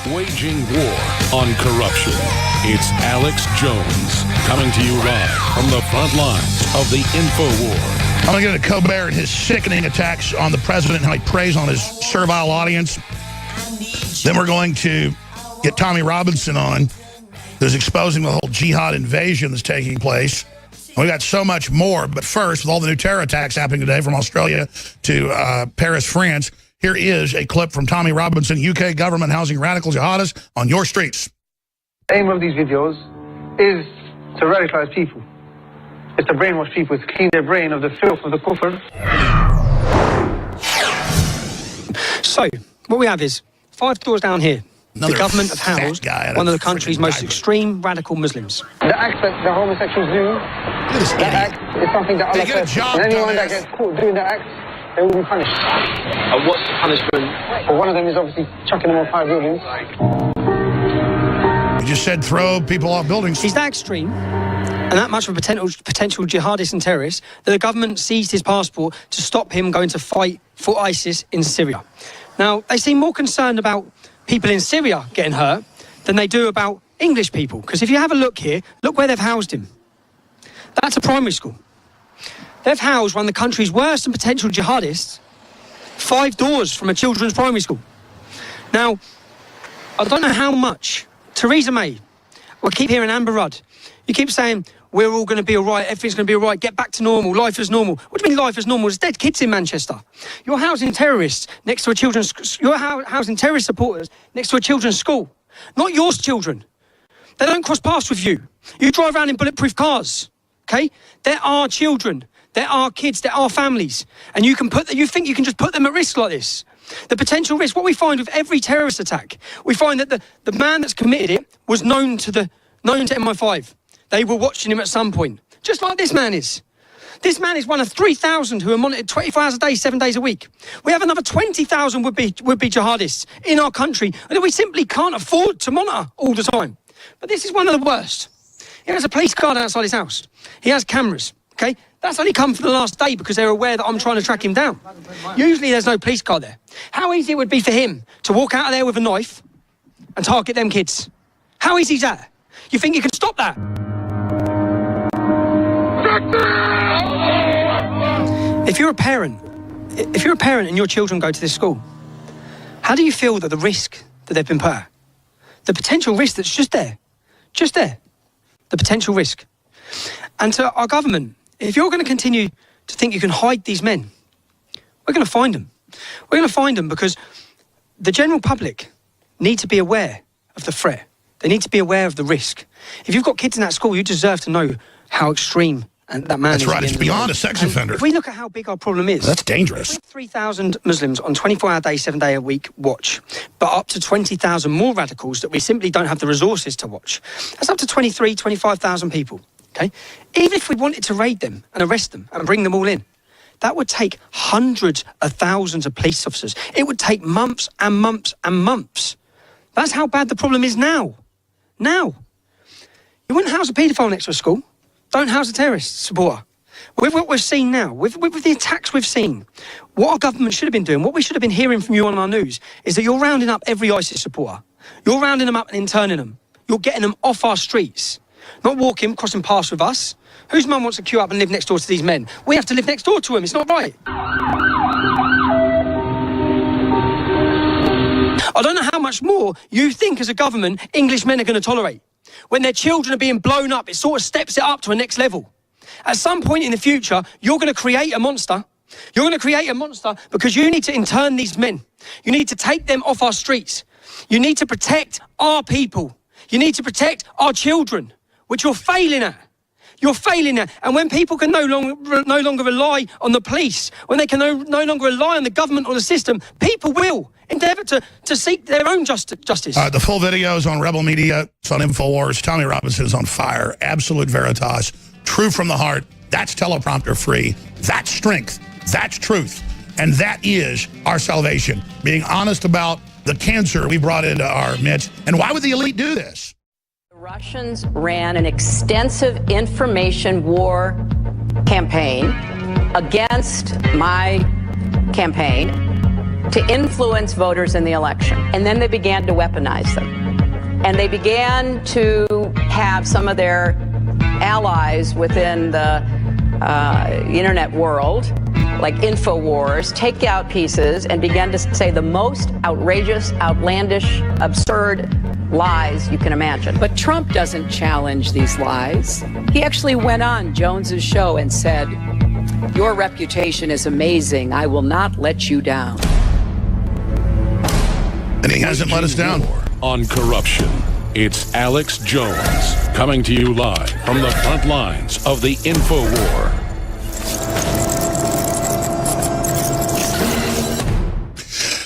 waging war on corruption. It's Alex Jones coming to you live from the front lines of the info war. I'm going to get to Colbert and his sickening attacks on the president, how he preys on his servile audience. Then we're going to get Tommy Robinson on, who's exposing the whole jihad invasion that's taking place. We got so much more, but first, with all the new terror attacks happening today from Australia to Paris, France, here is a clip from Tommy Robinson, UK government housing radical jihadists on your streets. The aim of these videos is to radicalize people. It's to brainwash people. It's to clean their brain of the filth of the kufr. So, what we have is 5 doors down here. Another the government have housed one of the country's most extreme radical Muslims. The act that the homosexuals do, that act is something that Allah says. And anyone that gets caught doing that act, they will be punished. And what's the punishment? But one of them is obviously chucking them off 5 buildings. You just said throw people off buildings. He's that extreme and that much of a potential jihadist and terrorist that the government seized his passport to stop him going to fight for ISIS in Syria. Now, they seem more concerned about people in Syria getting hurt than they do about English people. Because if you have a look here, look where they've housed him. That's a primary school. They've housed one of the country's worst and potential jihadists 5 doors from a children's primary school. Now, I don't know how much Theresa May, we keep hearing Amber Rudd, you keep saying, we're all going to be all right, everything's going to be all right, get back to normal, life is normal. What do you mean life is normal? There's dead kids in Manchester. You're housing terrorists next to a children's... You're housing terrorist supporters next to a children's school. Not your children. They don't cross paths with you. You drive around in bulletproof cars, okay? There are children, there are kids, there are families. And you think you can just put them at risk like this. The potential risk, what we find with every terrorist attack, we find that the man that's committed it was known to MI5. They were watching him at some point, just like this man is. This man is one of 3,000 who are monitored 24 hours a day, 7 days a week. We have another 20,000 would-be jihadists in our country that we simply can't afford to monitor all the time. But this is one of the worst. He has a police guard outside his house. He has cameras, okay? That's only come for the last day because they're aware that I'm trying to track him down. Usually there's no police guard there. How easy it would be for him to walk out of there with a knife and target them kids? How easy is that? You think you can stop that? If you're a parent and your children go to this school, how do you feel that the risk that they've been put at? The potential risk that's just there, the potential risk. And to our government, if you're going to continue to think you can hide these men, we're going to find them. We're going to find them because the general public need to be aware of the threat. They need to be aware of the risk. If you've got kids in that school, you deserve to know how extreme and that man is. That's right, it's beyond a sex offender. If we look at how big our problem is... That's dangerous. 3,000 Muslims on 24-hour day, 7-day-a-week watch, but up to 20,000 more radicals that we simply don't have the resources to watch. That's up to 25,000 people, okay? Even if we wanted to raid them and arrest them and bring them all in, that would take hundreds of thousands of police officers. It would take months and months and months. That's how bad the problem is now. Now. You wouldn't house a paedophile next to a school. Don't house a terrorist supporter. With what we've seen now, with the attacks we've seen, what our government should have been doing, what we should have been hearing from you on our news, is that you're rounding up every ISIS supporter. You're rounding them up and interning them. You're getting them off our streets. Not walking, crossing paths with us. Whose mum wants to queue up and live next door to these men? We have to live next door to them. It's not right. I don't know how much more you think as a government English men are going to tolerate. When their children are being blown up, it sort of steps it up to a next level. At some point in the future, you're going to create a monster. You're going to create a monster because you need to intern these men. You need to take them off our streets. You need to protect our people. You need to protect our children, which you're failing at. You're failing at. And when people can no longer rely on the police, when they can no longer rely on the government or the system, people will endeavour to seek their own justice. The full video is on Rebel Media. It's on InfoWars. Tommy Robinson is on fire. Absolute veritas. True from the heart. That's teleprompter free. That's strength. That's truth. And that is our salvation. Being honest about the cancer we brought into our midst. And why would the elite do this? The Russians ran an extensive information war campaign against my campaign. to influence voters in the election. And then they began to weaponize them. And they began to have some of their allies within the internet world, like InfoWars, take out pieces and began to say the most outrageous, outlandish, absurd lies you can imagine. But Trump doesn't challenge these lies. He actually went on Jones's show and said, "Your reputation is amazing. I will not let you down." And he hasn't let us down. On corruption, it's Alex Jones coming to you live from the front lines of the InfoWar.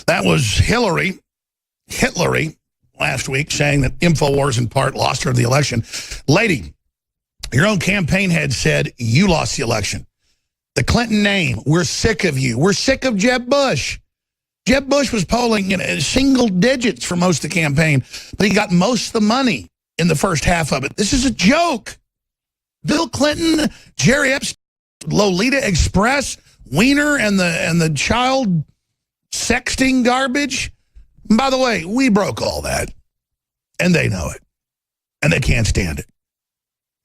That was Hillary last week saying that InfoWars in part lost her the election. Lady, your own campaign head said you lost the election. The Clinton name, we're sick of you. We're sick of Jeb Bush. Jeb Bush was polling single digits for most of the campaign, but he got most of the money in the first half of it. This is a joke. Bill Clinton, Jerry Epstein, Lolita Express, Wiener, and the child sexting garbage. And by the way, we broke all that, and they know it, and they can't stand it.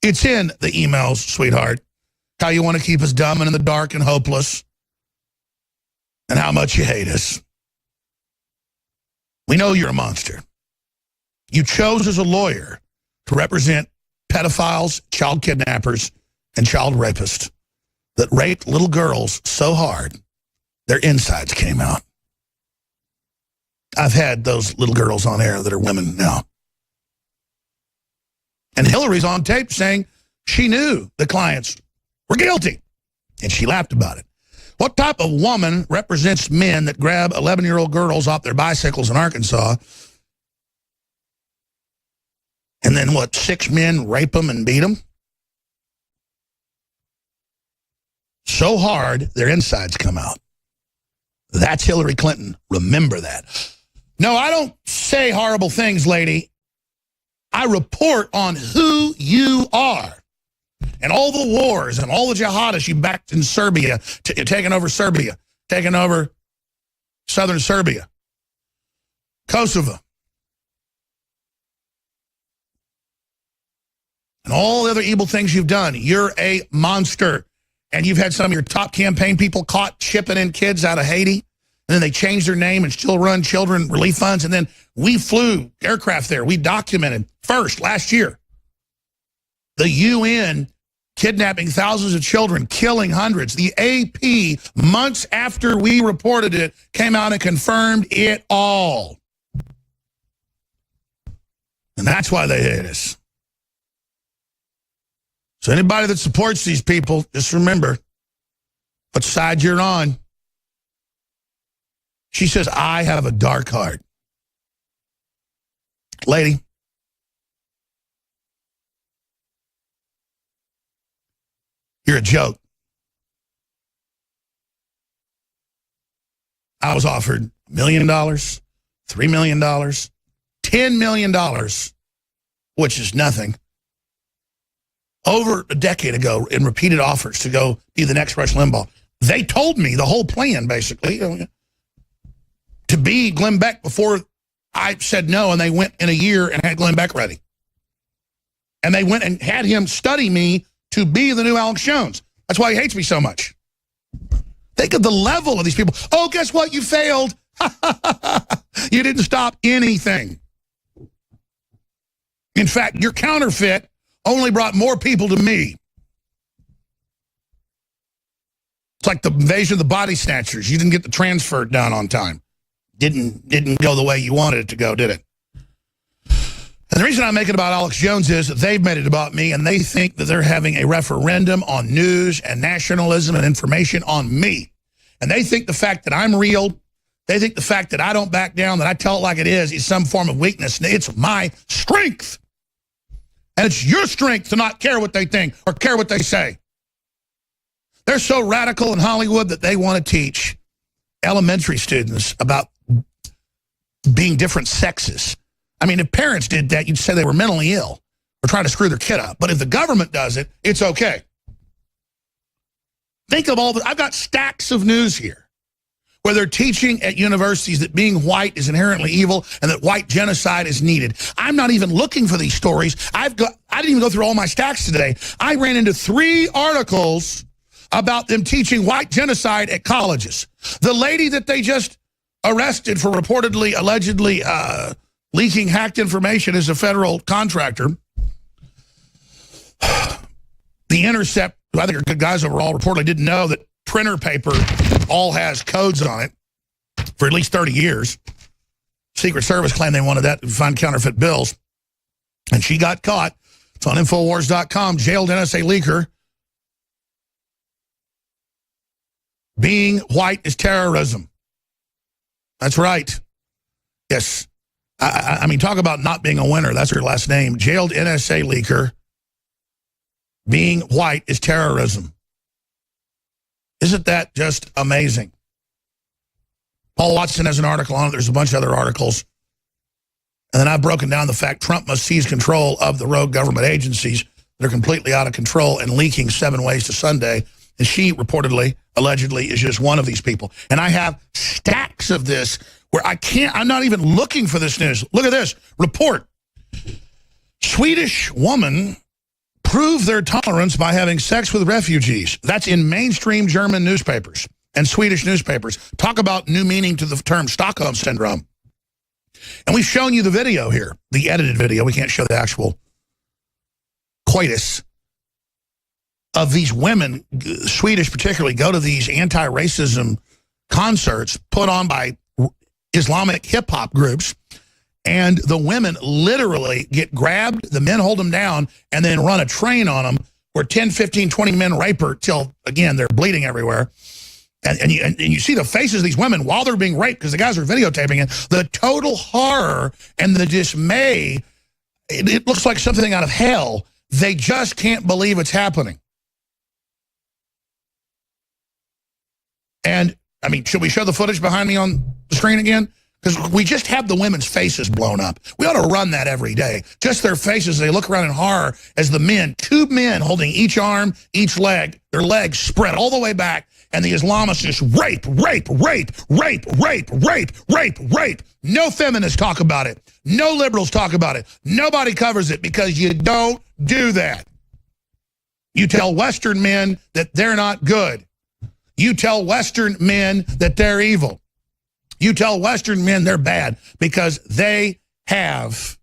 It's in the emails, sweetheart, how you want to keep us dumb and in the dark and hopeless, and how much you hate us. We know you're a monster. You chose as a lawyer to represent pedophiles, child kidnappers, and child rapists that raped little girls so hard their insides came out. I've had those little girls on air that are women now. And Hillary's on tape saying she knew the clients were guilty, and she laughed about it. What type of woman represents men that grab 11-year-old girls off their bicycles in Arkansas and then, 6 men rape them and beat them? So hard, their insides come out. That's Hillary Clinton. Remember that. No, I don't say horrible things, lady. I report on who you are. And all the wars and all the jihadists you backed in Serbia, taking over Serbia, taking over southern Serbia, Kosovo, and all the other evil things you've done. You're a monster. And you've had some of your top campaign people caught shipping in kids out of Haiti. And then they changed their name and still run children relief funds. And then we flew aircraft there. We documented first last year the UN kidnapping thousands of children, killing hundreds. The AP, months after we reported it, came out and confirmed it all. And that's why they hate us. So anybody that supports these people, just remember what side you're on. She says, I have a dark heart. Lady, you're a joke. I was offered $1 million, $3 million, $10 million, which is nothing, over a decade ago in repeated offers to go be the next Rush Limbaugh. They told me the whole plan, basically, to be Glenn Beck before I said no, and they went in a year and had Glenn Beck ready. And they went and had him study me to be the new Alex Jones. That's why he hates me so much. Think of the level of these people. Oh, guess what? You failed. You didn't stop anything. In fact, your counterfeit only brought more people to me. It's like the invasion of the body snatchers. You didn't get the transfer done on time. Didn't go the way you wanted it to go, did it? And the reason I make it about Alex Jones is that they've made it about me, and they think that they're having a referendum on news and nationalism and information on me. And they think the fact that I'm real, they think the fact that I don't back down, that I tell it like it is some form of weakness. It's my strength. And it's your strength to not care what they think or care what they say. They're so radical in Hollywood that they want to teach elementary students about being different sexes. I mean, if parents did that, you'd say they were mentally ill or trying to screw their kid up. But if the government does it, it's okay. Think of all the... I've got stacks of news here where they're teaching at universities that being white is inherently evil and that white genocide is needed. I'm not even looking for these stories. I didn't even go through all my stacks today. I ran into 3 articles about them teaching white genocide at colleges. The lady that they just arrested for reportedly, allegedly leaking hacked information is a federal contractor. The Intercept, who I think are good guys overall, reportedly didn't know that printer paper all has codes on it for at least 30 years. Secret Service claimed they wanted that to find counterfeit bills. And she got caught. It's on Infowars.com. Jailed NSA leaker. Being white is terrorism. That's right. Yes. I mean, talk about not being a winner. That's her last name. Jailed NSA leaker. Being white is terrorism. Isn't that just amazing? Paul Watson has an article on it. There's a bunch of other articles. And then I've broken down the fact Trump must seize control of the rogue government agencies that are completely out of control and leaking 7 ways to Sunday. And she reportedly, allegedly, is just one of these people. And I have stacks of this where I'm not even looking for this news. Look at this report. Swedish woman prove their tolerance by having sex with refugees. That's in mainstream German newspapers and Swedish newspapers. Talk about new meaning to the term Stockholm Syndrome. And we've shown you the video here, the edited video. We can't show the actual coitus of these women, Swedish particularly, go to these anti-racism concerts put on by Islamic hip-hop groups. And the women literally get grabbed, the men hold them down, and then run a train on them where 10, 15, 20 men rape her till, again, they're bleeding everywhere. And you see the faces of these women while they're being raped because the guys are videotaping it. The total horror and the dismay, it looks like something out of hell. They just can't believe it's happening. And, I mean, should we show the footage behind me on the screen again? Because we just have the women's faces blown up. We ought to run that every day. Just their faces, they look around in horror as the men, 2 men holding each arm, each leg, their legs spread all the way back, and the Islamists just rape, rape, rape, rape, rape, rape, rape, rape. No feminists talk about it. No liberals talk about it. Nobody covers it because you don't do that. You tell Western men that they're not good. You tell Western men that they're evil. You tell Western men they're bad because they have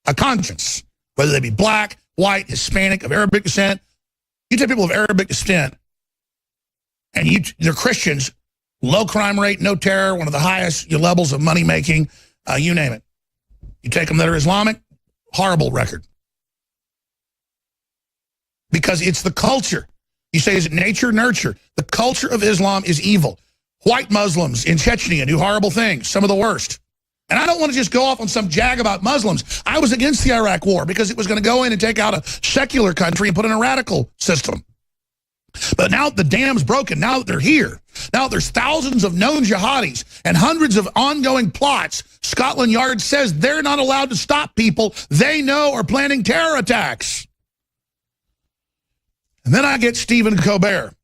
a conscience, whether they be black, white, Hispanic, of Arabic descent. You tell people of Arabic descent, and they're Christians, low crime rate, no terror, one of the highest levels of money making, you name it. You take them that are Islamic, horrible record. Because it's the culture. You say, is it nature, nurture? The culture of Islam is evil. White Muslims in Chechnya do horrible things, some of the worst. And I don't want to just go off on some jag about Muslims. I was against the Iraq war because it was going to go in and take out a secular country and put in a radical system. But now the dam's broken. Now that they're here. Now there's thousands of known jihadis and hundreds of ongoing plots. Scotland Yard says they're not allowed to stop people they know are planning terror attacks. And then I get Stephen Colbert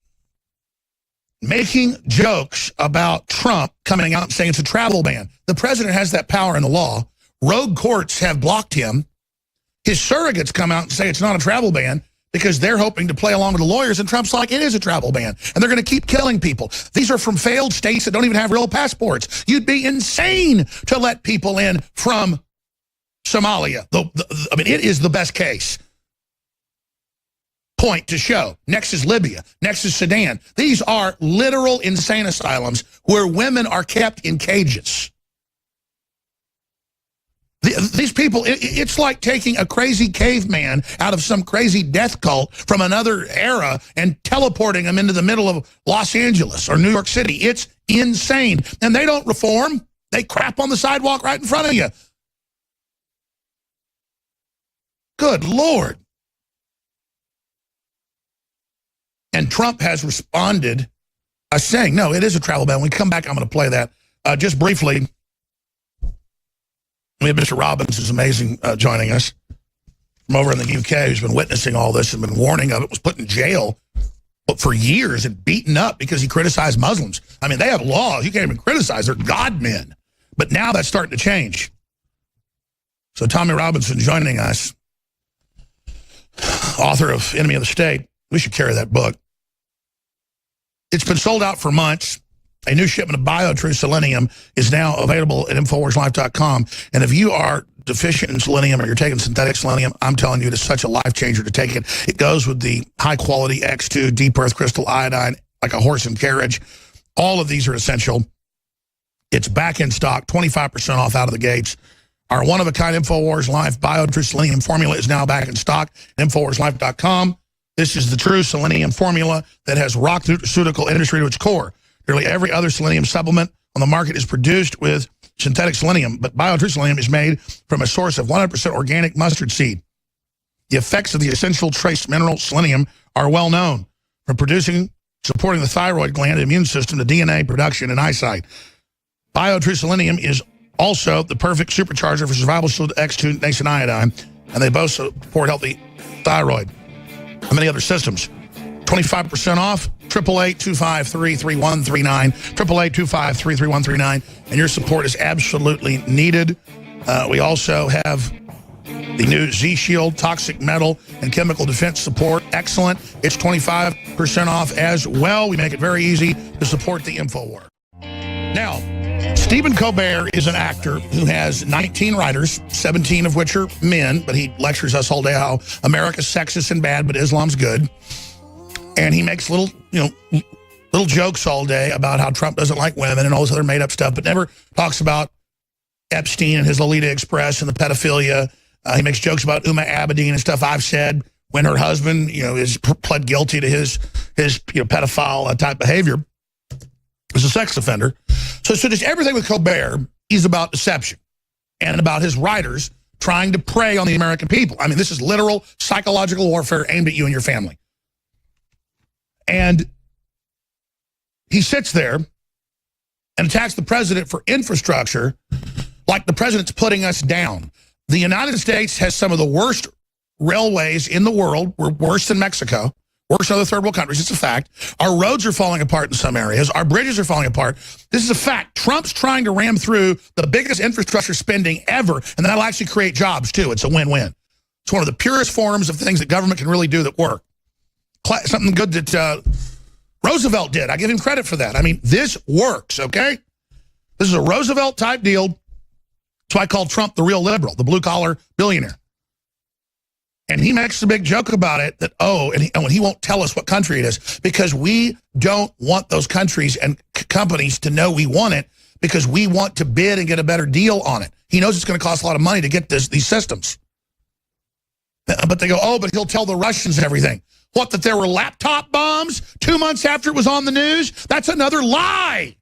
making jokes about Trump coming out and saying it's a travel ban. The president has that power in the law. Rogue courts have blocked him. His surrogates come out and say it's not a travel ban because they're hoping to play along with the lawyers, and Trump's like, it is a travel ban, and they're going to keep killing people. These are from failed states that don't even have real passports. You'd be insane to let people in from Somalia. I mean, it is the best case. Point to show. Next is Libya. Next is Sudan. These are literal insane asylums where women are kept in cages. These people, it's like taking a crazy caveman out of some crazy death cult from another era and teleporting them into the middle of Los Angeles or New York City. It's insane. And they don't reform. They crap on the sidewalk right in front of you. Good Lord. And Trump has responded by saying, no, it is a travel ban. When we come back, I'm going to play that. Just briefly, we have Mr. Robinson, who's amazing, joining us from over in the UK, who's been witnessing all this and been warning of it, was put in jail for years and beaten up because he criticized Muslims. I mean, they have laws. You can't even criticize. They're God men. But now that's starting to change. So Tommy Robinson joining us, author of Enemy of the State. We should carry that book. It's been sold out for months. A new shipment of BioTrue selenium is now available at InfoWarsLife.com. And if you are deficient in selenium or you're taking synthetic selenium, I'm telling you, it is such a life changer to take it. It goes with the high quality X2 deep earth crystal iodine, like a horse and carriage. All of these are essential. It's back in stock, 25% off out of the gates. Our one-of-a-kind InfoWars Life BioTrue selenium formula is now back in stock at InfoWarsLife.com. This is the true selenium formula that has rocked the nutraceutical industry to its core. Nearly every other selenium supplement on the market is produced with synthetic selenium, but BioTrue selenium is made from a source of 100% organic mustard seed. The effects of the essential trace mineral selenium are well known, from supporting the thyroid gland, immune system, to DNA production, and eyesight. BioTrue selenium is also the perfect supercharger for survival shield X2 nascent iodine, and they both support healthy thyroid and many other systems. 25% off, 888-253-3139, 888-253-3139, and your support is absolutely needed. We also have the new Z-Shield toxic metal and chemical defense support. Excellent. It's 25% off as well. We make it very easy to support the InfoWar. Now, Stephen Colbert is an actor who has 19 writers, 17 of which are men, but he lectures us all day how America's sexist and bad, but Islam's good. And he makes little jokes all day about how Trump doesn't like women and all this other made-up stuff, but never talks about Epstein and his Lolita Express and the pedophilia. He makes jokes about Uma Abedin and stuff I've said when her husband, is pled guilty to his pedophile type behavior. Is a sex offender. So just everything with Colbert is about deception and about his writers trying to prey on the American people. I mean, this is literal psychological warfare aimed at you and your family. And he sits there and attacks the president for infrastructure like the president's putting us down. The United States has some of the worst railways in the world. We're worse than Mexico, worse than other third world countries. It's a fact. Our roads are falling apart in some areas. Our bridges are falling apart. This is a fact. Trump's trying to ram through the biggest infrastructure spending ever, and that'll actually create jobs, too. It's a win-win. It's one of the purest forms of things that government can really do that work. Something good that Roosevelt did. I give him credit for that. I mean, this works, okay? This is a Roosevelt-type deal. That's why I call Trump the real liberal, the blue-collar billionaire. And he makes a big joke about it that, and he won't tell us what country it is because we don't want those countries and companies to know we want it because we want to bid and get a better deal on it. He knows it's going to cost a lot of money to get these systems. But they go, but he'll tell the Russians everything. What, that there were laptop bombs 2 months after it was on the news? That's another lie.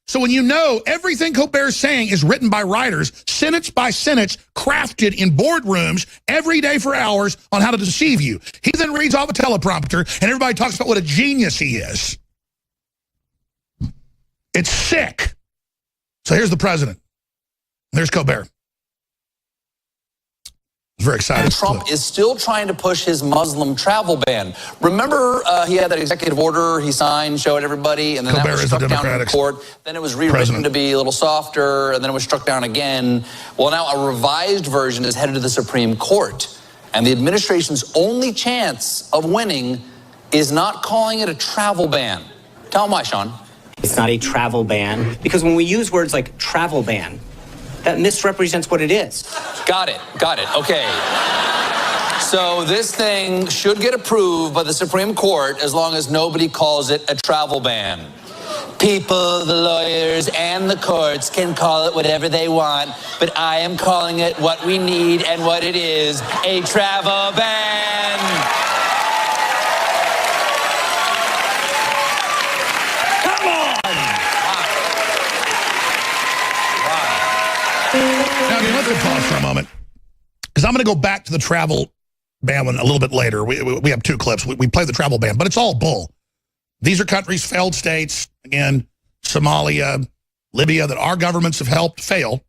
So when you know everything Colbert's saying is written by writers, sentence by sentence, crafted in boardrooms every day for hours on how to deceive you. He then reads off a teleprompter, and everybody talks about what a genius he is. It's sick. So here's the president. There's Colbert. Very excited. Trump is still trying to push his Muslim travel ban. Remember, he had that executive order he signed, showed everybody, and then Colbert that was struck down in court. Then it was rewritten to be a little softer, and then it was struck down again. Well, now a revised version is headed to the Supreme Court, and the administration's only chance of winning is not calling it a travel ban. Tell them why, Sean. It's not a travel ban, because when we use words like travel ban, that misrepresents what it is. Got it. Okay. So this thing should get approved by the Supreme Court as long as nobody calls it a travel ban. People, the lawyers, and the courts can call it whatever they want, but I am calling it what we need and what it is, a travel ban. Come on! Now, let's pause for a moment, because I'm going to go back to the travel ban one a little bit later. We have two clips. We play the travel ban, but it's all bull. These are countries, failed states, again, Somalia, Libya, that our governments have helped fail,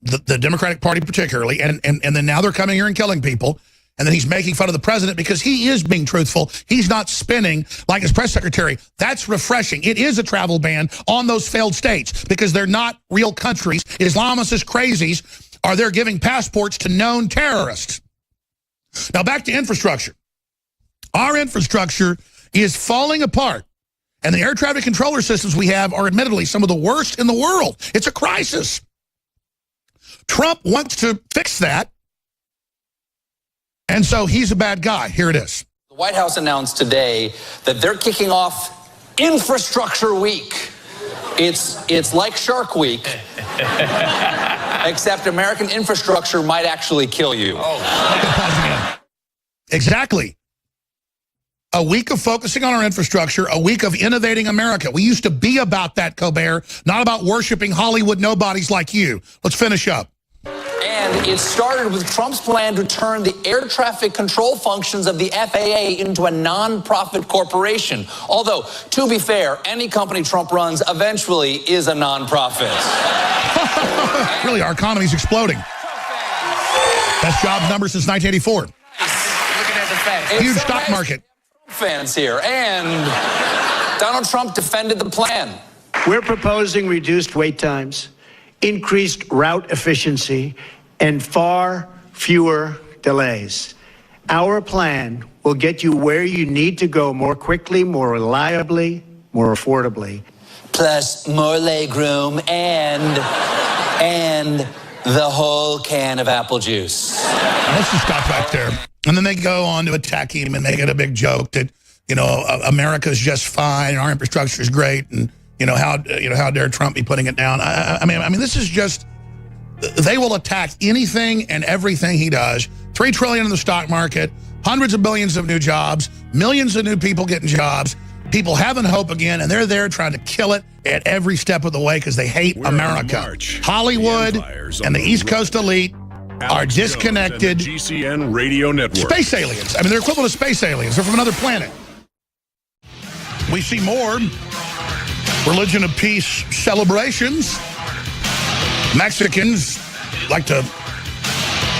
the Democratic Party particularly, and then now they're coming here and killing people. and then he's making fun of the president because he is being truthful. He's not spinning like his press secretary. That's refreshing. It is a travel ban on those failed states because they're not real countries. Islamicist crazies are there giving passports to known terrorists. Now back to infrastructure. Our infrastructure is falling apart, and the air traffic controller systems we have are admittedly some of the worst in the world. It's a crisis. Trump wants to fix that, and so he's a bad guy. Here it is. The White House announced today that they're kicking off Infrastructure Week. It's like Shark Week, except American infrastructure might actually kill you. Exactly. A week of focusing on our infrastructure, a week of innovating America. We used to be about that, Colbert, not about worshiping Hollywood nobodies like you. Let's finish up. And it started with Trump's plan to turn the air traffic control functions of the FAA into a non-profit corporation. Although, to be fair, any company Trump runs eventually is a non-profit. Really, our economy's exploding. Best jobs number since 1984. Looking at the facts. Huge stock market. Fans here. And Donald Trump defended the plan. We're proposing reduced wait times, increased route efficiency, and far fewer delays. Our plan will get you where you need to go more quickly, more reliably, more affordably. Plus more legroom and the whole can of apple juice. Let's just stop right there. And then they go on to attack him and make it a big joke that, you know, America's just fine and our infrastructure is great, and how dare Trump be putting it down? I mean, this is just, they will attack anything and everything he does. $3 trillion in the stock market, hundreds of billions of new jobs, millions of new people getting jobs, people having hope again, and they're there trying to kill it at every step of the way because they hate America. Hollywood and the East Coast elite are disconnected. GCN Radio Network. Space aliens. I mean, they're equivalent to space aliens. They're from another planet. We see more religion of peace celebrations. Mexicans like to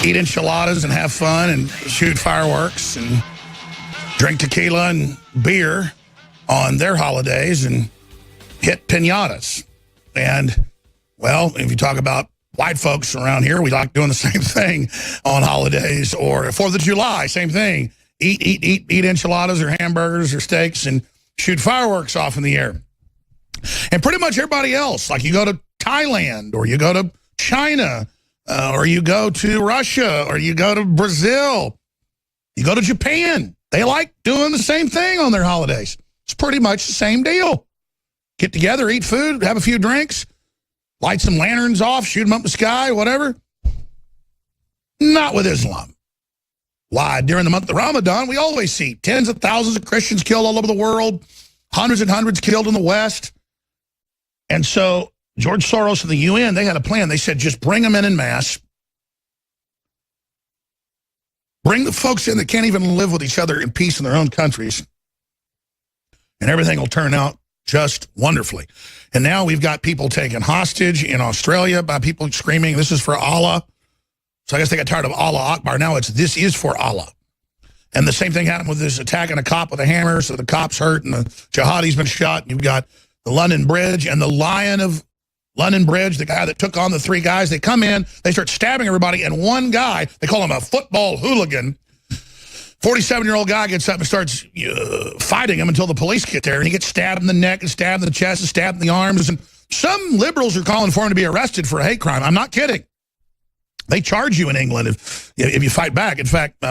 eat enchiladas and have fun and shoot fireworks and drink tequila and beer on their holidays and hit piñatas. And, well, if you talk about white folks around here, we like doing the same thing on holidays, or 4th of July, same thing. Eat enchiladas or hamburgers or steaks and shoot fireworks off in the air. And pretty much everybody else, like you go to Thailand, or you go to China, or you go to Russia, or you go to Brazil, you go to Japan. They like doing the same thing on their holidays. It's pretty much the same deal. Get together, eat food, have a few drinks, light some lanterns off, shoot them up in the sky, whatever. Not with Islam. Why? During the month of Ramadan, we always see tens of thousands of Christians killed all over the world, hundreds and hundreds killed in the West. And so George Soros and the UN, they had a plan. They said, just bring them in mass. Bring the folks in that can't even live with each other in peace in their own countries. And everything will turn out just wonderfully. And now we've got people taken hostage in Australia by people screaming, this is for Allah. So I guess they got tired of Allah Akbar. Now it's, this is for Allah. And the same thing happened with this attacking a cop with a hammer, so the cop's hurt and the jihadi's been shot. You've got the London Bridge and the Lion of London Bridge, the guy that took on the 3 guys. They come in, they start stabbing everybody, and one guy, they call him a football hooligan, 47-year-old guy gets up and starts fighting him until the police get there, and he gets stabbed in the neck and stabbed in the chest and stabbed in the arms. And some liberals are calling for him to be arrested for a hate crime. I'm not kidding. They charge you in England if you fight back. In fact,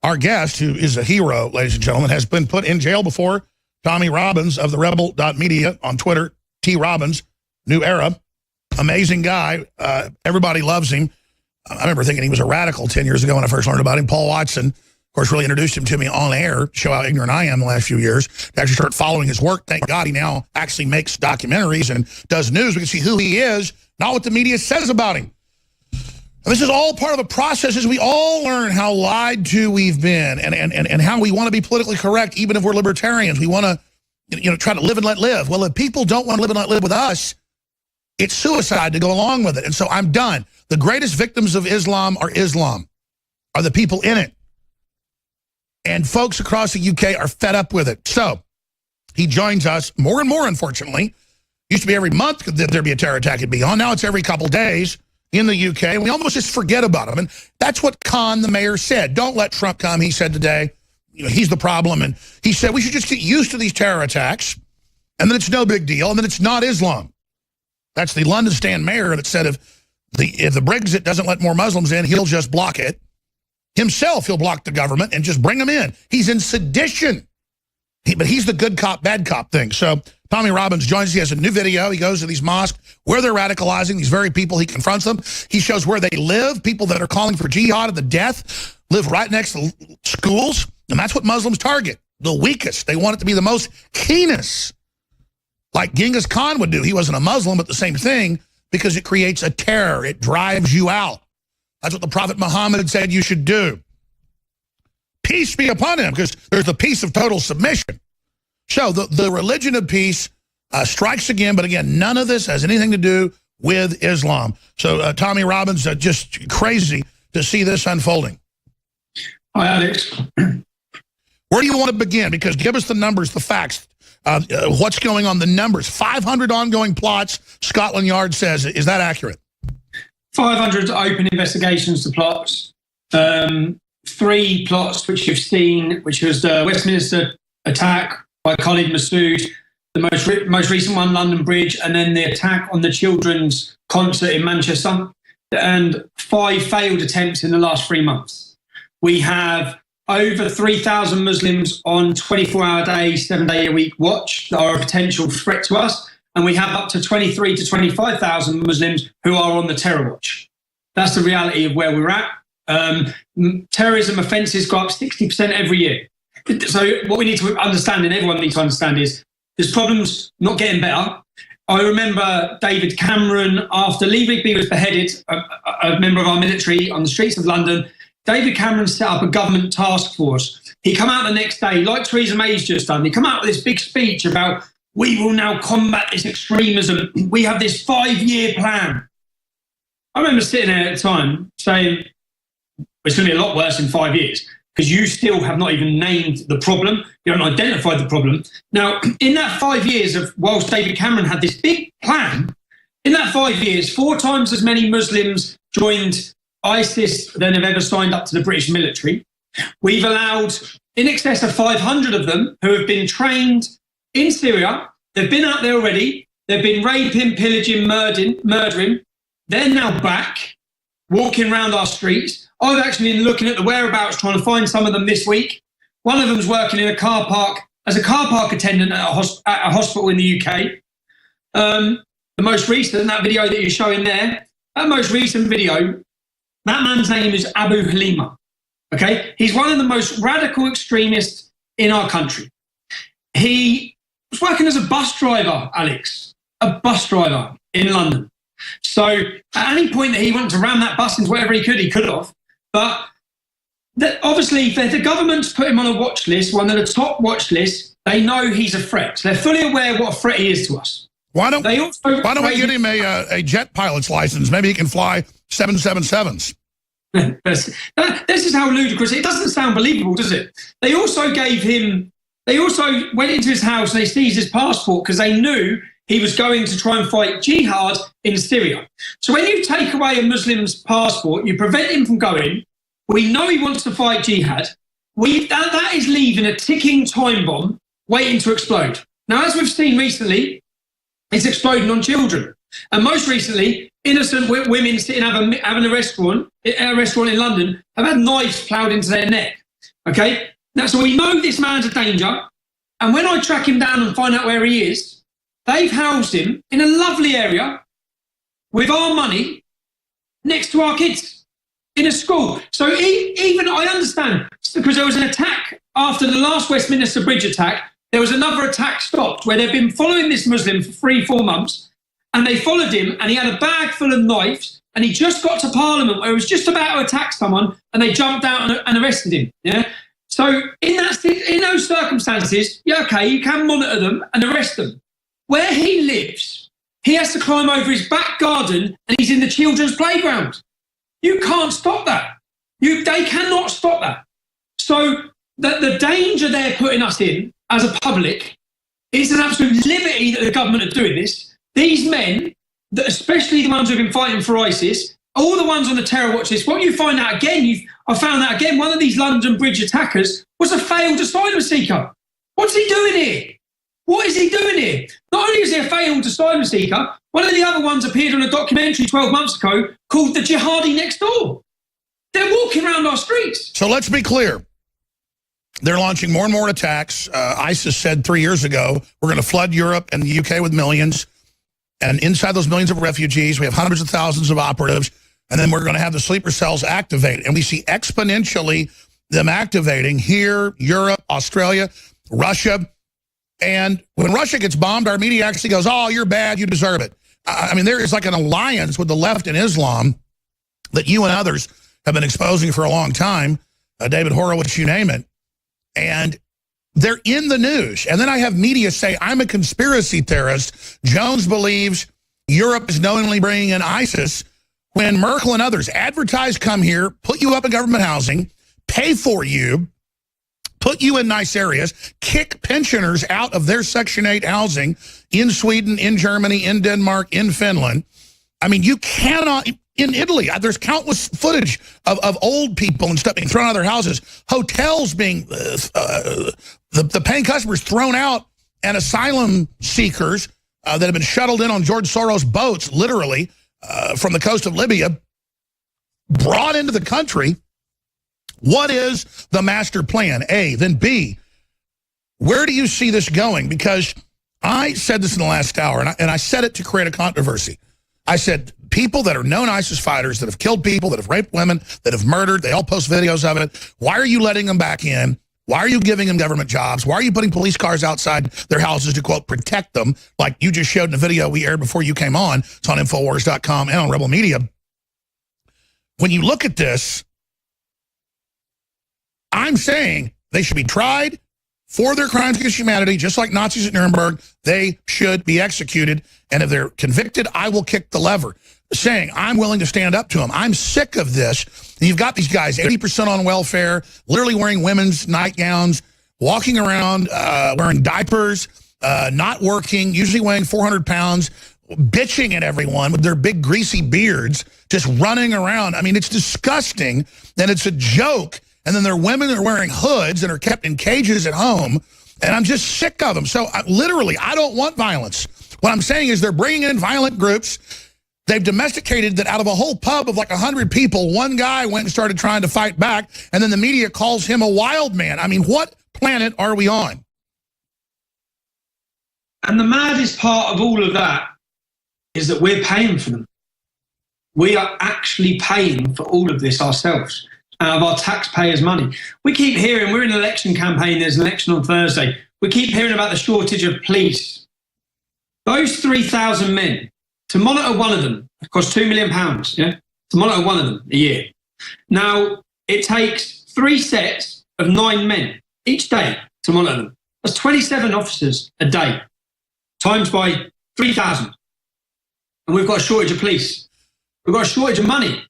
our guest, who is a hero, ladies and gentlemen, has been put in jail before. Tommy Robbins of the Rebel.media on Twitter, T. Robbins, New Era. Amazing guy. Everybody loves him. I remember thinking he was a radical 10 years ago when I first learned about him. Paul Watson, of course, really introduced him to me on air, show how ignorant I am the last few years, to actually start following his work. Thank God he now actually makes documentaries and does news. We can see who he is, not what the media says about him. And this is all part of a process as we all learn how lied to we've been and how we want to be politically correct, even if we're libertarians. We want to try to live and let live. Well, if people don't want to live and let live with us, it's suicide to go along with it. And so I'm done. The greatest victims of Islam, are the people in it. And folks across the UK are fed up with it. So he joins us more and more, unfortunately. Used to be every month that there'd be a terror attack he'd be on. Now it's every couple days in the UK. And we almost just forget about him. And that's what Khan, the mayor, said. Don't let Trump come, he said today. You know, he's the problem. And he said we should just get used to these terror attacks. And then it's no big deal. And then it's not Islam. That's the London stand mayor that said if the Brexit doesn't let more Muslims in, he'll just block it. Himself, he'll block the government and just bring them in. He's in sedition. But he's the good cop, bad cop thing. So Tommy Robbins joins us. He has a new video. He goes to these mosques where they're radicalizing these very people. He confronts them. He shows where they live. People that are calling for jihad and the death live right next to schools. And that's what Muslims target, the weakest. They want it to be the most heinous, like Genghis Khan would do. He wasn't a Muslim, but the same thing, because it creates a terror. It drives you out. That's what the Prophet Muhammad said you should do. Peace be upon him, because there's the peace of total submission. So the religion of peace strikes again, but again, none of this has anything to do with Islam. So Tommy Robbins, just crazy to see this unfolding. Hi, Alex. Where do you want to begin? Because give us the numbers, the facts. What's going on, the numbers. 500 ongoing plots, Scotland Yard says. Is that accurate? 500 open investigations to plots. 3 plots which you've seen, which was the Westminster attack by Khalid Massoud, the most recent one, London Bridge, and then the attack on the children's concert in Manchester, and 5 failed attempts in the last 3 months. We have over 3,000 Muslims on 24-hour day, 7-day-a-week watch that are a potential threat to us, and we have up to 23 to 25,000 Muslims who are on the terror watch. That's the reality of where we're at. Terrorism offences go up 60% every year. So what we need to understand, and everyone needs to understand, is there's problems not getting better. I remember David Cameron, after Lee Rigby was beheaded, a member of our military, on the streets of London. David Cameron set up a government task force. He come out the next day, like Theresa May's just done. He come out with this big speech about, we will now combat this extremism. We have this 5-year plan. I remember sitting there at the time saying, it's going to be a lot worse in 5 years, because you still have not even named the problem. You haven't identified the problem. Now, in that 5 years of, whilst David Cameron had this big plan, in that 5 years, 4 times as many Muslims joined ISIS than have ever signed up to the British military. We've allowed in excess of 500 of them who have been trained in Syria. They've been out there already. They've been raping, pillaging, murdering. They're now back, walking around our streets. I've actually been looking at the whereabouts, trying to find some of them this week. One of them's working in a car park as a car park attendant at a hospital in the UK. The most recent, that video that you're showing there, that most recent video, that man's name is Abu Halima. Okay, he's one of the most radical extremists in our country. He was working as a bus driver, Alex, a bus driver in London. So at any point that he wanted to ram that bus into whatever he could have. But obviously, if the government's put him on a watch list, one of the top watch lists, they know he's a threat. They're fully aware what a threat he is to us. Why don't we get him a jet pilot's license? Maybe he can fly 777s. This is how ludicrous. It doesn't sound believable, does it? They also went into his house and they seized his passport because they knew he was going to try and fight jihad in Syria. So when you take away a Muslim's passport, you prevent him from going. We know he wants to fight jihad. That is leaving a ticking time bomb waiting to explode. Now, as we've seen recently, it's exploding on children. And most recently, innocent women sitting having a restaurant in London have had knives ploughed into their neck. Okay? Now, so we know this man's a danger. And when I track him down and find out where he is, they've housed him in a lovely area with our money next to our kids in a school. So even I understand, because there was an attack after the last Westminster Bridge attack, there was another attack stopped where they've been following this Muslim for 3-4 months, and they followed him and he had a bag full of knives and he just got to Parliament where he was just about to attack someone and they jumped out and arrested him. Yeah. So in those circumstances, yeah, okay, you can monitor them and arrest them. Where he lives, he has to climb over his back garden and he's in the children's playground. You can't stop that. They cannot stop that. So the danger they're putting us in as a public is an absolute liberty that the government are doing this. These men, especially the ones who've been fighting for ISIS, all the ones on the terror watch list, what you find out again, I found out again, one of these London Bridge attackers was a failed asylum seeker. What's he doing here? What is he doing here? Not only is he a failed asylum seeker, one of the other ones appeared on a documentary 12 months ago called The Jihadi Next Door. They're walking around our streets. So let's be clear. They're launching more and more attacks. ISIS said 3 years ago, we're going to flood Europe and the UK with millions. And inside those millions of refugees, we have hundreds of thousands of operatives. And then we're going to have the sleeper cells activate. And we see exponentially them activating here, Europe, Australia, Russia. And when Russia gets bombed, our media actually goes, oh, you're bad, you deserve it. I mean, there is like an alliance with the left and Islam that you and others have been exposing for a long time. David Horowitz, you name it. And they're in the news. And then I have media say, I'm a conspiracy theorist. Jones believes Europe is knowingly bringing in ISIS when Merkel and others advertise, come here, put you up in government housing, pay for you, put you in nice areas, kick pensioners out of their Section 8 housing in Sweden, in Germany, in Denmark, in Finland. I mean, you cannot... In Italy, there's countless footage of old people and stuff being thrown out of their houses, hotels being, the paying customers thrown out, and asylum seekers that have been shuttled in on George Soros boats, literally, from the coast of Libya, brought into the country. What is the master plan? A. Then B, where do you see this going? Because I said this in the last hour, and I said it to create a controversy. I said, people that are known ISIS fighters, that have killed people, that have raped women, that have murdered, they all post videos of it. Why are you letting them back in? Why are you giving them government jobs? Why are you putting police cars outside their houses to, quote, protect them, like you just showed in a video we aired before you came on? It's on Infowars.com and on Rebel Media. When you look at this, I'm saying they should be tried for their crimes against humanity, just like Nazis at Nuremberg. They should be executed. And if they're convicted, I will kick the lever, saying I'm willing to stand up to them. I'm sick of this. And you've got these guys 80% on welfare, literally wearing women's nightgowns, walking around wearing diapers, not working, usually weighing 400 pounds, bitching at everyone with their big greasy beards, just running around. I mean, it's disgusting, and it's a joke. And then there are women that are wearing hoods and are kept in cages at home, and I'm just sick of them. So literally, I don't want violence. What I'm saying is they're bringing in violent groups. They've domesticated that out of a whole pub of like 100 people, one guy went and started trying to fight back, and then the media calls him a wild man. I mean, what planet are we on? And the maddest part of all of that is that we're paying for them. We are actually paying for all of this ourselves, out of our taxpayers' money. We keep hearing, we're in an election campaign, there's an election on Thursday. We keep hearing about the shortage of police. Those 3,000 men, to monitor one of them, it costs £2 million, yeah? To monitor one of them a year. Now, it takes 3 sets of 9 men each day to monitor them. That's 27 officers a day, times by 3,000. And we've got a shortage of police. We've got a shortage of money.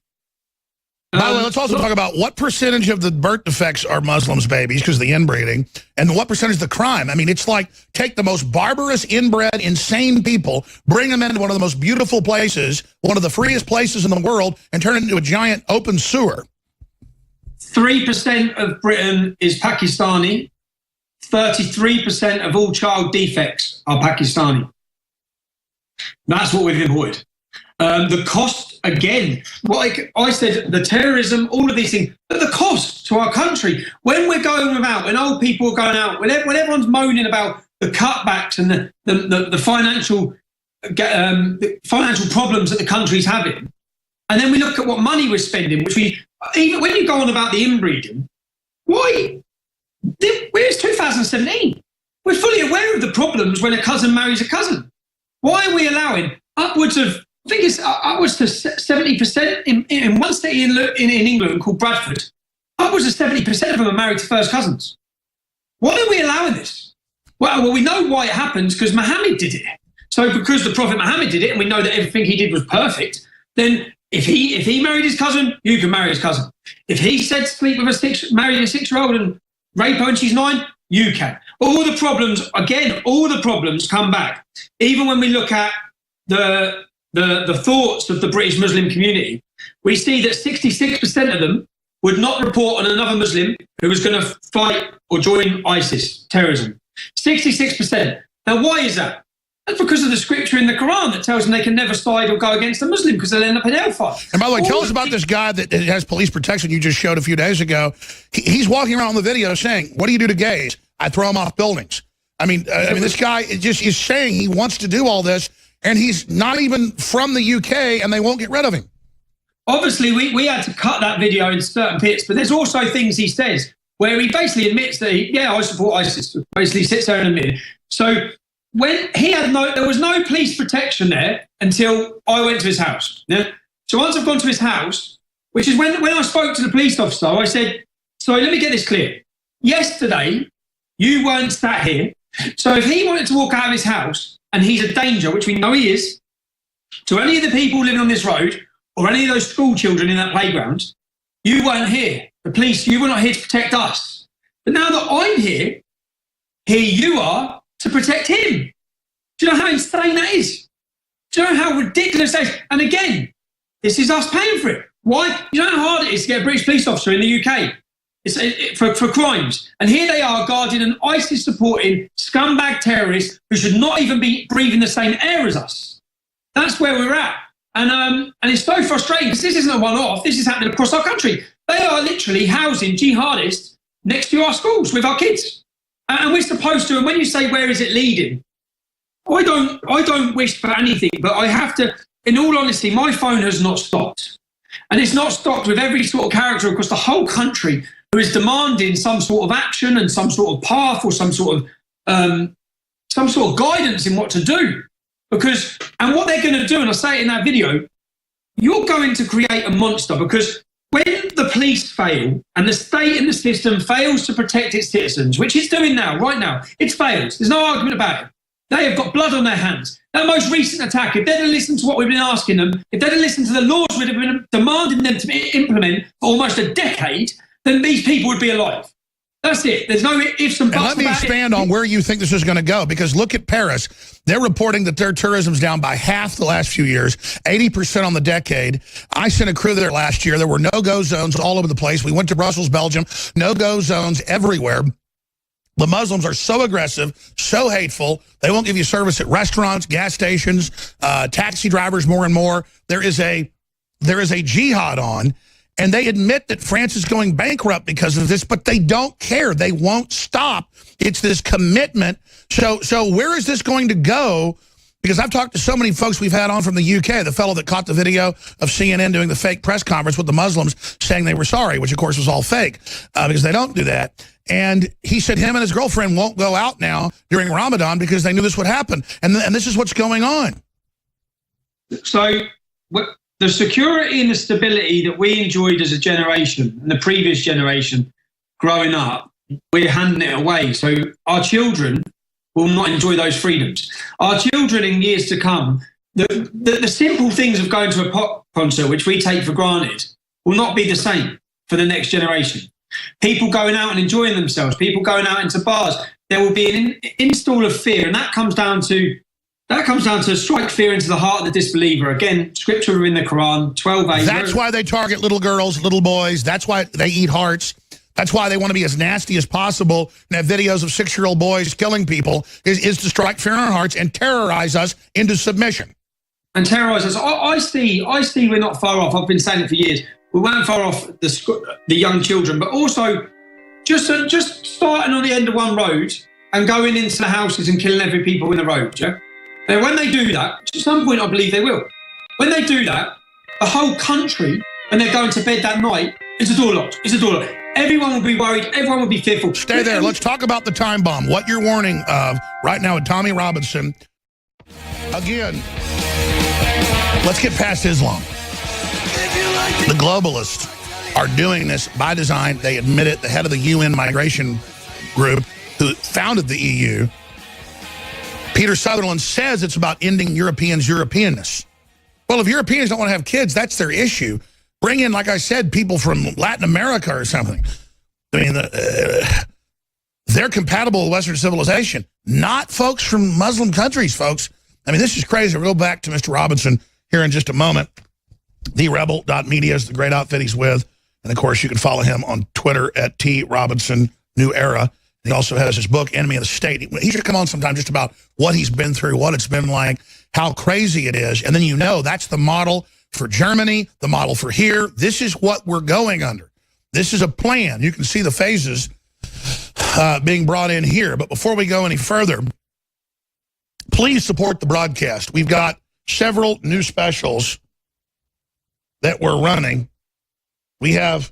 By the way, let's also talk about what percentage of the birth defects are Muslims' babies because of the inbreeding, and what percentage of the crime. I mean, it's like take the most barbarous, inbred, insane people, bring them into one of the most beautiful places, one of the freest places in the world, and turn it into a giant open sewer. 3% of Britain is Pakistani. 33% of all child defects are Pakistani. That's what we've imported. The cost, again, like I said, the terrorism, all of these things, but the cost to our country, when we're going without, when old people are going out, when everyone's moaning about the cutbacks and the financial problems that the country's having, and then we look at what money we're spending, which we, even when you go on about the inbreeding, why? Where's 2017? We're fully aware of the problems when a cousin marries a cousin. Why are we allowing upwards of, I think it's upwards to 70% in one city in England called Bradford, upwards of 70% of them are married to first cousins. Why are we allowing this? Well, we know why it happens, because Muhammad did it. So because the Prophet Muhammad did it, and we know that everything he did was perfect, then if he married his cousin, you can marry his cousin. If he said sleep with marry a 6-year-old and rape her when she's 9? You can. All the problems, again, all the problems come back. Even when we look at the thoughts of the British Muslim community, we see that 66% of them would not report on another Muslim who was going to fight or join ISIS, terrorism. 66%. Now, why is that? That's because of the scripture in the Quran that tells them they can never side or go against a Muslim because they'll end up in hellfire. And by the way, tell us about this guy that has police protection you just showed a few days ago. He's walking around in the video saying, what do you do to gays? I throw them off buildings. I mean, this guy just is saying he wants to do all this, and he's not even from the UK, and they won't get rid of him. Obviously, we had to cut that video in certain bits, but there's also things he says where he basically admits that, I support ISIS. Basically sits there and admits. So when he had there was no police protection there until I went to his house. Yeah? So once I've gone to his house, which is when I spoke to the police officer, I said, so let me get this clear. Yesterday, you weren't sat here. So if he wanted to walk out of his house and he's a danger, which we know he is, to any of the people living on this road or any of those school children in that playground, you weren't here. The police, you were not here to protect us. But now that I'm here you are to protect him. Do you know how insane that is? Do you know how ridiculous that is? And again, this is us paying for it. Why? You know how hard it is to get a British police officer in the UK for crimes. And here they are guarding an ISIS-supporting scumbag terrorist who should not even be breathing the same air as us. That's where we're at. And it's so frustrating because this isn't a one-off. This is happening across our country. They are literally housing jihadists next to our schools with our kids. And we're supposed to, and when you say, where is it leading? I don't wish for anything, but I have to, in all honesty, my phone has not stopped. And it's not stopped with every sort of character across the whole country who is demanding some sort of action and some sort of path or some sort of guidance in what to do. Because, and what they're going to do, and I say it in that video, you're going to create a monster, because when the police fail and the state and the system fails to protect its citizens, which it's doing now, right now, it fails. There's no argument about it. They have got blood on their hands. That most recent attack, if they'd have listened to what we've been asking them, if they'd have listened to the laws we've been demanding them to implement for almost a decade, then these people would be alive. That's it. There's no ifs and buts. And let me expand on where you think this is going to go, because look at Paris. They're reporting that their tourism's down by half the last few years, 80% on the decade. I sent a crew there last year. There were no-go zones all over the place. We went to Brussels, Belgium, no-go zones everywhere. The Muslims are so aggressive, so hateful. They won't give you service at restaurants, gas stations, taxi drivers more and more. There is a jihad on. And they admit that France is going bankrupt because of this, but they don't care. They won't stop. It's this commitment. So where is this going to go? Because I've talked to so many folks we've had on from the UK, the fellow that caught the video of CNN doing the fake press conference with the Muslims saying they were sorry, which of course was all fake, because they don't do that. And he said him and his girlfriend won't go out now during Ramadan because they knew this would happen. And this is what's going on. So the security and the stability that we enjoyed as a generation and the previous generation growing up, we're handing it away. So our children will not enjoy those freedoms. Our children in years to come, the simple things of going to a pop concert, which we take for granted, will not be the same for the next generation. People going out and enjoying themselves, people going out into bars, there will be an install of fear, and that comes down to strike fear into the heart of the disbeliever. Again, scripture in the Quran, 12:8. That's why they target little girls, little boys. That's why they eat hearts. That's why they want to be as nasty as possible and have videos of 6-year-old boys killing people, is to strike fear in our hearts and terrorize us into submission. And terrorize us. I see we're not far off. I've been saying it for years. We weren't far off the young children, but also just starting on the end of one road and going into the houses and killing every people in the road, yeah? Now, when they do that, at some point I believe they will. When they do that, the whole country, when they're going to bed that night, it's a door locked. It's a door locked. Everyone will be worried. Everyone will be fearful. Stay there. Let's talk about the time bomb. What you're warning of right now with Tommy Robinson. Again, let's get past Islam. The globalists are doing this by design. They admit it. The head of the UN migration group who founded the EU, Peter Sutherland, says it's about ending Europeans' Europeanness. Well, if Europeans don't want to have kids, that's their issue. Bring in, like I said, people from Latin America or something. I mean, they're compatible with Western civilization, not folks from Muslim countries, folks. I mean, this is crazy. We'll go back to Mr. Robinson here in just a moment. TheRebel.media is the great outfit he's with. And, of course, you can follow him on Twitter at @TRobinson New Era. He also has his book, Enemy of the State. He should come on sometime just about what he's been through, what it's been like, how crazy it is. And then you know that's the model for Germany, the model for here. This is what we're going under. This is a plan. You can see the phases being brought in here. But before we go any further, please support the broadcast. We've got several new specials that we're running. We have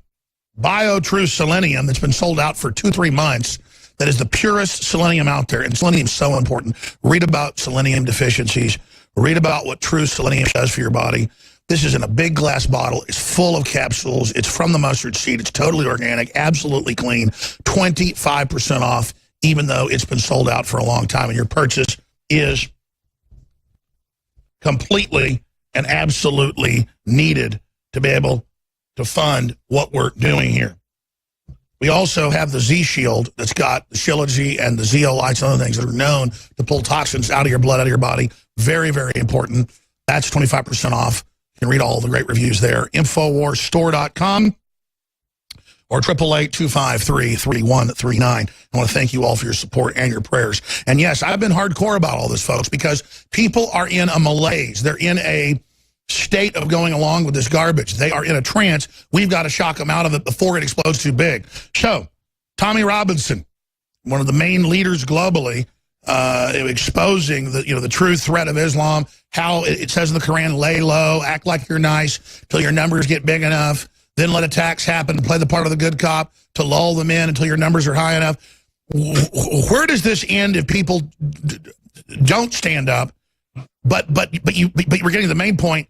BioTrue Selenium that's been sold out for 2-3 months. That is the purest selenium out there, and selenium is so important. Read about selenium deficiencies. Read about what true selenium does for your body. This is in a big glass bottle. It's full of capsules. It's from the mustard seed. It's totally organic, absolutely clean, 25% off, even though it's been sold out for a long time. And your purchase is completely and absolutely needed to be able to fund what we're doing here. We also have the Z-Shield that's got the Shilajit and the zeolites and other things that are known to pull toxins out of your blood, out of your body. Very, very important. That's 25% off. You can read all the great reviews there. InfoWarsStore.com or 888-253-3139. I want to thank you all for your support and your prayers. And yes, I've been hardcore about all this, folks, because people are in a malaise. They're in a state of going along with this garbage. They are in a trance. We've got to shock them out of it before it explodes too big. So, Tommy Robinson, one of the main leaders globally, exposing the true threat of Islam, how it says in the Quran, lay low, act like you're nice till your numbers get big enough, then let attacks happen, play the part of the good cop to lull them in until your numbers are high enough. Where does this end if people don't stand up? But we're getting to the main point.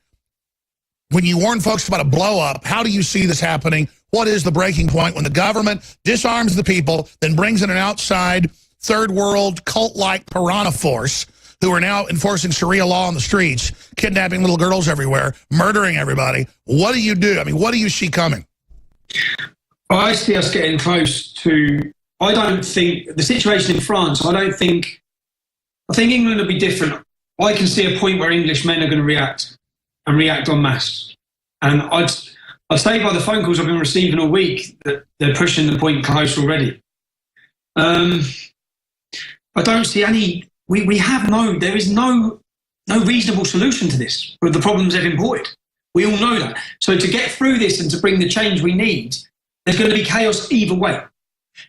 When you warn folks about a blow-up, how do you see this happening? What is the breaking point when the government disarms the people, then brings in an outside, third-world, cult-like piranha force who are now enforcing Sharia law on the streets, kidnapping little girls everywhere, murdering everybody? What do you do? I mean, what do you see coming? I see us getting close to... I don't think... The situation in France, I think England will be different. I can see a point where English men are going to react en masse. And I'd say by the phone calls I've been receiving all week that they're pushing the point close already. I don't see any... There is no reasonable solution to this with the problems they've imported. We all know that. So to get through this and to bring the change we need, there's going to be chaos either way.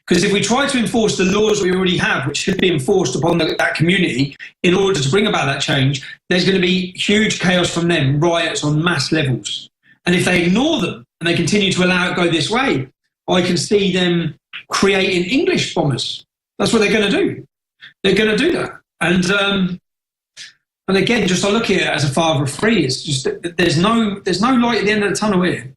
Because if we try to enforce the laws we already have, which should be enforced upon that community in order to bring about that change, there's going to be huge chaos from them, riots on mass levels. And if they ignore them and they continue to allow it go this way, I can see them creating English bombers. That's what they're going to do. They're going to do that. And again, just I look at it as a father of three. It's just there's no light at the end of the tunnel here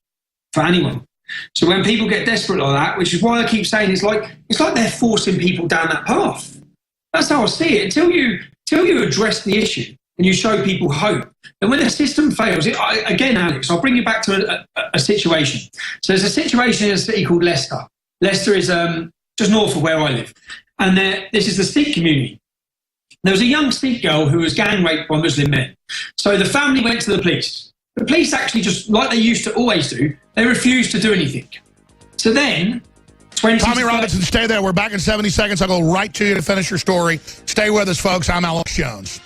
for anyone. So when people get desperate like that, which is why I keep saying it's like they're forcing people down that path. That's how I see it. Until you address the issue and you show people hope, and when the system fails, again, Alex, I'll bring you back to a situation. So there's a situation in a city called Leicester. Leicester is just north of where I live, and this is the Sikh community. There was a young Sikh girl who was gang raped by Muslim men. So the family went to the police. The police actually, just like they used to always do, they refused to do anything. So then, Tommy Robinson, stay there. We're back in 70 seconds. I'll go right to you to finish your story. Stay with us, folks. I'm Alex Jones.